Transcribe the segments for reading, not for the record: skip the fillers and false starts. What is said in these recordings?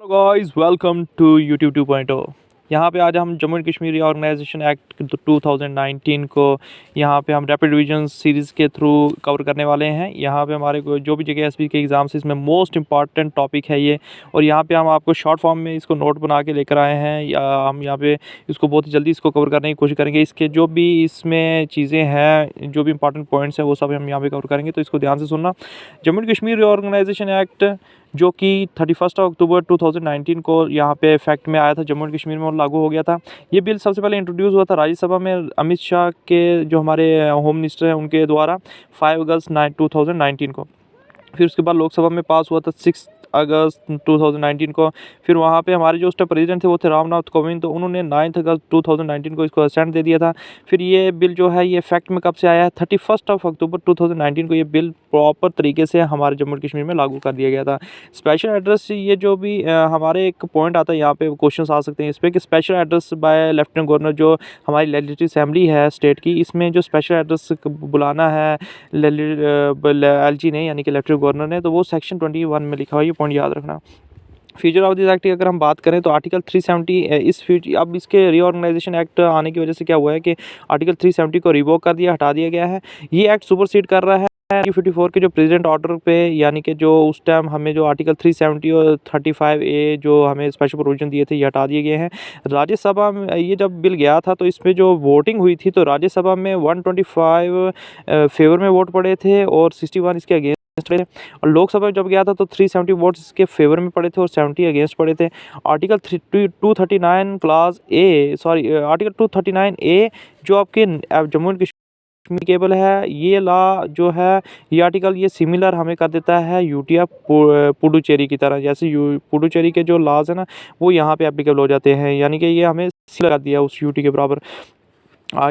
Guys welcome to YouTube 2.0। यहाँ पे आज हम Jammu and Kashmir reorganisation act 2019 को यहाँ पे हम रैपिड रिवीजन सीरीज़ के थ्रू कवर करने वाले हैं। यहाँ पे हमारे को जो भी JKSP के एग्ज़ाम्स इसमें मोस्ट इंपॉर्टेंट टॉपिक है ये, और यहाँ पे हम आपको शॉर्ट फॉर्म में इसको नोट बना के लेकर आए हैं। या हम यहाँ पे इसको बहुत ही जल्दी इसको कवर करने की कोशिश करेंगे। इसके जो भी इसमें चीज़ें हैं, जो भी इंपॉर्टेंट पॉइंट्स हैं, वो सब हम यहाँ पे कवर करेंगे, तो इसको ध्यान से सुनना। Jammu and Kashmir reorganisation act जो कि 31 अक्टूबर 2019 को यहाँ पे इफेक्ट में आया था, जम्मू एंड कश्मीर में, और लागू हो गया था। ये बिल सबसे पहले इंट्रोड्यूस हुआ था राज्यसभा में अमित शाह के, जो हमारे होम मिनिस्टर हैं, उनके द्वारा 5 अगस्त 2019 को। फिर उसके बाद लोकसभा में पास हुआ था 6 अगस्त 2019 को। फिर वहाँ पे हमारे जो उस टाइम प्रेसिडेंट थे वो थे रामनाथ कोविंद, तो उन्होंने 9 अगस्त 2019 को इसको असेंट दे दिया था। फिर ये बिल जो है ये इफेक्ट में कब से आया है, 31 अक्टूबर 2019 को ये बिल प्रॉपर तरीके से हमारे जम्मू कश्मीर में लागू कर दिया गया था। स्पेशल एड्रेस, ये जो भी हमारे एक पॉइंट आता है यहाँ पे, क्वेश्चन आ सकते हैं इस पर कि special address by lieutenant governor, जो हमारी लेजिस्लेटिव असेंबली है स्टेट की, इसमें जो स्पेशल एड्रेस बुलाना है LG ने, यानी कि लेफ्टिनेंट गवर्नर ने, तो वो सेक्शन 21 में लिखा हुआ है। ये पॉइंट याद रखना। फीचर ऑफ दिस एक्ट की अगर हम बात करें तो आर्टिकल 370 अब इसके रीऑर्गेनाइजेशन एक्ट आने की वजह से क्या हुआ है कि आर्टिकल 370 को रिवोक कर दिया, हटा दिया गया है। ये एक्ट सुपरसीड कर रहा है 54 के जो प्रेसिडेंट ऑर्डर पे, यानी कि जो उस टाइम हमें जो आर्टिकल 370 और 35A जो हमें स्पेशल प्रोविजन दिए थे, ये हटा दिए गए हैं। राज्यसभा में ये जब बिल गया था तो इसमें जो वोटिंग हुई थी, तो राज्यसभा में 125 फेवर में वोट पड़े थे और 61 इसके अगेंस्ट थे। और लोकसभा में जब गया था तो 370 वोट्स इसके फेवर में पड़े थे और 70 अगेंस्ट पड़े थे। आर्टिकल 239 क्लास ए, आर्टिकल 239A जो आपके जम्मू एंड कश्मीर है, ये लॉ जो है, ये आर्टिकल ये सिमिलर हमें कर देता है यूटी पुडुचेरी की तरह। जैसे पुडुचेरी के जो लॉज है ना, वो यहाँ पे एप्लीकेबल हो जाते हैं, यानी कि ये हमें लगा दिया उस यूटी के बराबर।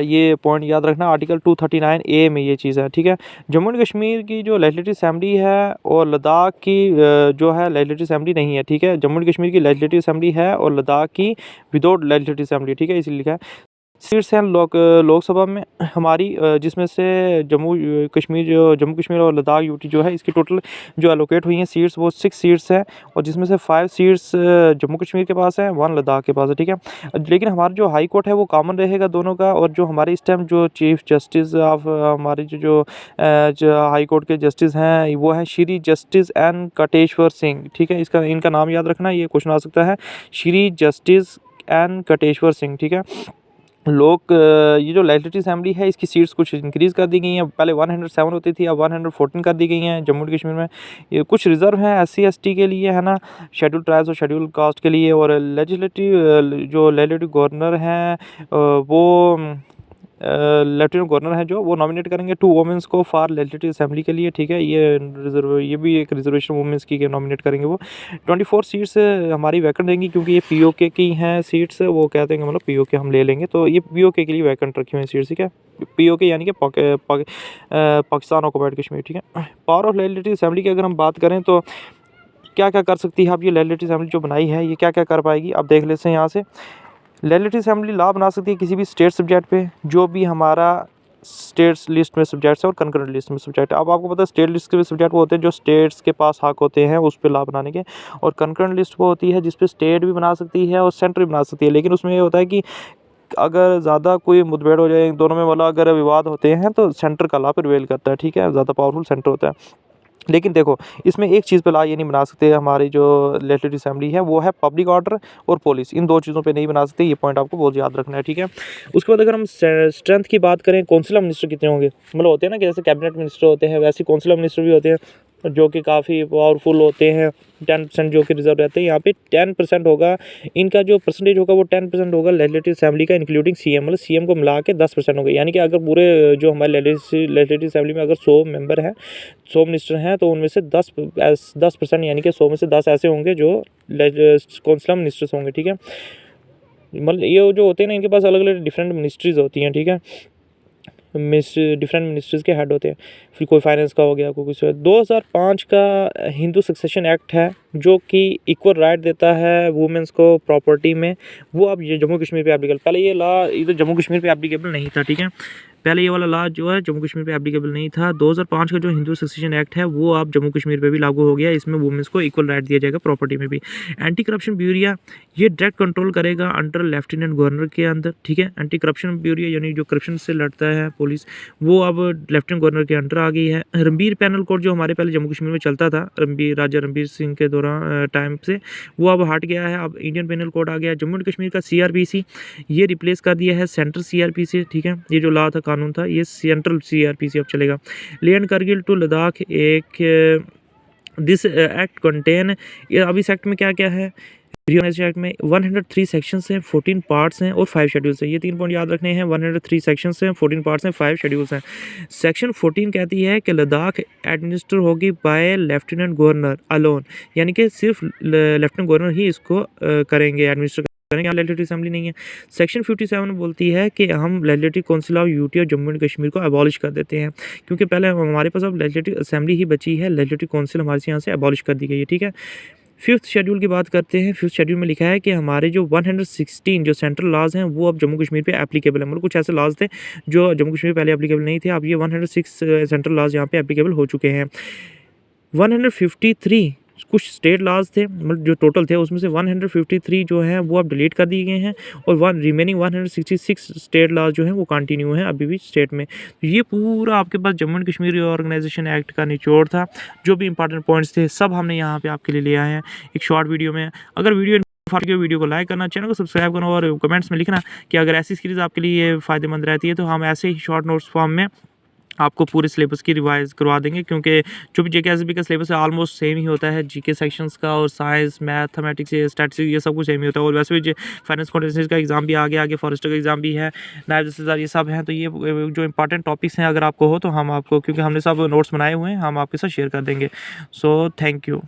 ये पॉइंट याद रखना, आर्टिकल 239A में ये चीज़ है, ठीक है। जम्मू एंड कश्मीर की जो लेजिस्लेटिव असेंबली है और लद्दाख की जो है लेजिस्लेटिव असेंबली नहीं है, ठीक है। जम्मू एंड कश्मीर की लेजिस्लेटिव असेंबली है और लद्दाख की विदाउट लेजिस्लेटिव असेंबली, ठीक है, इसलिए लिखा है। सीट्स हैं लोकसभा में हमारी, जिसमें से जम्मू कश्मीर और लद्दाख यूटी जो है, इसकी टोटल जो एलोकेट हुई हैं सीट्स, वो 6 सीट्स हैं, और जिसमें से 5 सीट्स जम्मू कश्मीर के पास हैं, 1 लद्दाख के पास है, ठीक है। लेकिन हमारा जो हाई कोर्ट है वो कॉमन रहेगा दोनों का, और जो हमारे इस टाइम जो चीफ जस्टिस ऑफ हमारी जो हाई कोर्ट के जस्टिस हैं, वो हैं श्री जस्टिस एन कटेश्वर सिंह, ठीक है। इनका नाम याद रखना, ये क्वेश्चन आ सकता है, श्री जस्टिस एन कटेश्वर सिंह, ठीक है। ये जो लेजिस्लेटिव असेंबली है, इसकी सीट्स कुछ इंक्रीज़ कर दी गई हैं। पहले 107 होती थी, अब 114 कर दी गई हैं जम्मू एंड कश्मीर में। ये कुछ रिज़र्व हैं SC ST के लिए, है ना, शेड्यूल ट्राइब्स और शेड्यूल कास्ट के लिए। और लेजिस्लेटिव गवर्नर हैं वो लेफ्टिनेंट गवर्नर है, जो वो नॉमिनेट करेंगे 2 वुमेंस को फॉर लेजिस्लेटिव असेंबली के लिए, ठीक है। ये भी एक रिजर्वेशन वुमेंस की नॉमिनेट करेंगे वो। 24 सीट्स हमारी वैकेंट देंगी, क्योंकि ये POK की हैं सीट्स, वो कहते हैं मतलब POK हम ले लेंगे, तो ये POK के लिए वैकेंट रखी हुई हैं सीट्स, ठीक है। POK यानी कि पाकिस्तान ऑक्युपाइड कश्मीर, ठीक है। पावर ऑफ लेजिस्लेटिव असेंबली की अगर हम बात करें तो क्या क्या कर सकती है अब ये लेजिस्लेटिव असेंबली जो बनाई है, ये क्या क्या कर पाएगी, अब देख लेते हैं यहाँ से। लेजिस्लेटिव असेंबली लॉ बना सकती है किसी भी स्टेट सब्जेक्ट पे, जो भी हमारा स्टेट्स लिस्ट में सब्जेक्ट्स है और कंकरेंट लिस्ट में सब्जेक्ट है। अब आपको पता है स्टेट लिस्ट के सब्जेक्ट वो होते हैं जो स्टेट्स के पास हक होते हैं उस पर लॉ बनाने के, और कंकरेंट लिस्ट वो होती है जिस पे स्टेट भी बना सकती है और सेंटर भी बना सकती है। लेकिन उसमें ये होता है कि अगर ज़्यादा कोई मुठभेड़ हो जाए दोनों में, मतलब अगर विवाद होते हैं, तो सेंटर का लॉ प्रिवेल करता है, ठीक है, ज़्यादा पावरफुल सेंटर होता है। लेकिन देखो, इसमें एक चीज़ पे लॉ ये नहीं बना सकते, हमारी जो लेजिस्लेटिव असेंबली है वो है पब्लिक ऑर्डर और पुलिस, इन 2 चीज़ों पे नहीं बना सकते। ये पॉइंट आपको बहुत याद रखना है, ठीक है। उसके बाद अगर हम स्ट्रेंथ की बात करें, कौंसिल ऑफ मिनिस्टर कितने होंगे, मतलब होते हैं ना कि जैसे कैबिनेट मिनिस्टर होते हैं, वैसे कौंसिल ऑफ मिनिस्टर भी होते हैं जो कि काफ़ी पावरफुल होते हैं। 10% जो कि रिजर्व रहते हैं, यहाँ पे 10% होगा, इनका जो परसेंटेज होगा वो 10% होगा लेजिस्लेटिव असेंबली का, इंक्लूडिंग CM, मतलब CM को मिला के 10% होगा। यानी कि अगर पूरे जो हमारे लेजिस्लेटिव असेंबली में अगर 100 मेंबर हैं, 100 मिनिस्टर हैं, तो उनमें से 10% यानी कि 100 में से 10 ऐसे होंगे जो कौंसिल ऑफ मिनिस्टर्स होंगे, ठीक है। मतलब ये जो होते हैं ना, इनके पास अलग अलग डिफरेंट मिनिस्ट्रीज़ होती हैं, ठीक है, डिफरेंट मिनिस्ट्रीज़ के हेड होते हैं। फिर कोई फाइनेंस का हो गया, कोई कुछ। 2005 का हिंदू सक्सेशन एक्ट है जो कि इक्वल राइट देता है वुमेंस को प्रॉपर्टी में, वो अब ये जम्मू कश्मीर पे एप्लीकेबल, पहले ये लॉ इधर जम्मू कश्मीर पे एप्लीकेबल नहीं था, ठीक है। पहले ये वाला लॉ जो है जम्मू कश्मीर पे एप्लीकेबल नहीं था। 2005 का जो हिंदू सक्सेशन एक्ट है वो अब जम्मू कश्मीर पे भी लागू हो गया। इसमें वुमेन्स को इक्वल राइट दिया जाएगा प्रॉपर्टी में भी। एंटी करप्शन ब्यूरो ये डायरेक्ट कंट्रोल करेगा अंडर लेफ्टिनेंट गवर्नर के अंदर, ठीक है। एंटी करप्शन ब्यूरो यानी जो करप्शन से लड़ता है पुलिस, वो अब लेफ्टिनेंट गवर्नर के अंडर आ गई है। रणबीर पैनल कोड जो हमारे पहले जम्मू कश्मीर में चलता था राजा रणबीर सिंह के दौरान टाइम से, वो अब हट गया है। अब इंडियन पैनल कोड आ गया। जम्मू एंड कश्मीर का CRPC ये रिप्लेस कर दिया है सेंट्रल CRPC, ठीक है। ये जो लॉ था, कानून था, ये सेंट्रल CRPC अब चलेगा। ले एंड करगिल टू लद्दाख एक दिस एक्ट कंटेन, ये अब इस एक्ट में क्या क्या है, रिऑर्गेनाइजेशन एक्ट में 103 सेक्शंस हैं, 14 पार्ट्स हैं और 5 शेड्यूल्स हैं। ये 3 पॉइंट याद रखने हैं। 103 सेक्शंस हैं, 14 पार्ट्स हैं, 5 शेड्यूल्स हैं। सेक्शन 14 कहती है कि लद्दाख एडमिनिस्टर होगी बाय लेफ्टिनेंट गवर्नर अलोन, यानी कि सिर्फ लेफ्टिनेंट गवर्नर ही इसको करेंगे, एडमिनिस्टर करेंगे, लेजिस्लेटिव असेंबली नहीं है। सेक्शन 57 बोलती है कि हम लेजिस्लेटिव काउंसिल ऑफ यूटी और जम्मू एंड कश्मीर को अबॉलिश कर देते हैं, क्योंकि पहले हमारे पास अब लेजिस्लेटिव असेंबली ही बची है, लेजिस्लेटिव काउंसिल हमारे यहाँ से अबॉलिश कर दी गई है, ठीक है। 5th शेड्यूल की बात करते हैं। 5th शेड्यूल में लिखा है कि हमारे जो 116 जो सेंट्रल लॉज हैं वो अब जम्मू कश्मीर पे एप्लीकेबल है। मतलब कुछ ऐसे लॉज थे जो जम्मू कश्मीर पहले एप्लीकेबल नहीं थे, अब ये 106 सेंट्रल लॉज यहाँ पे एप्लीकेबल हो चुके हैं। 153 कुछ स्टेट लॉज थे, मतलब जो टोटल थे उसमें से 153 जो हैं वो अब डिलीट कर दिए गए हैं और रिमेनिंग 166 स्टेट लॉज जो हैं वो कंटिन्यू हैं अभी भी स्टेट में। तो ये पूरा आपके पास Jammu and Kashmir organisation act का निचोड़ था। जो भी इंपॉर्टेंट पॉइंट्स थे सब हमने यहाँ पे आपके लिए ले आए हैं एक शॉर्ट वीडियो में। अगर वीडियो को लाइक करना, चैनल को सब्सक्राइब करना और कमेंट्स में लिखना कि अगर ऐसी सीरीज़ आपके लिए फ़ायदेमंद रहती है तो हम ऐसे ही शॉर्ट नोट्स फॉर्म में आपको पूरे सिलेबस की रिवाइज करवा देंगे, क्योंकि जो भी JKSB का सिलेबस है ऑलमोस्ट सेम ही होता है। GK सेक्शंस का और साइंस, मैथमेटिक्स, स्टैटिस्टिक्स ये सब कुछ सेम ही होता है। और वैसे भी फाइनेंस अकाउंटेंसी का एग्जाम भी आगे फॉरेस्टर का एग्जाम भी है, नायब तहसीलदार, ये सब हैं। तो ये जो इंपॉर्टेंट टॉपिक्स हैं अगर आपको हो तो हम आपको, क्योंकि हमने सब नोट्स बनाए हुए हैं, हम आपके साथ शेयर कर देंगे। So thank you.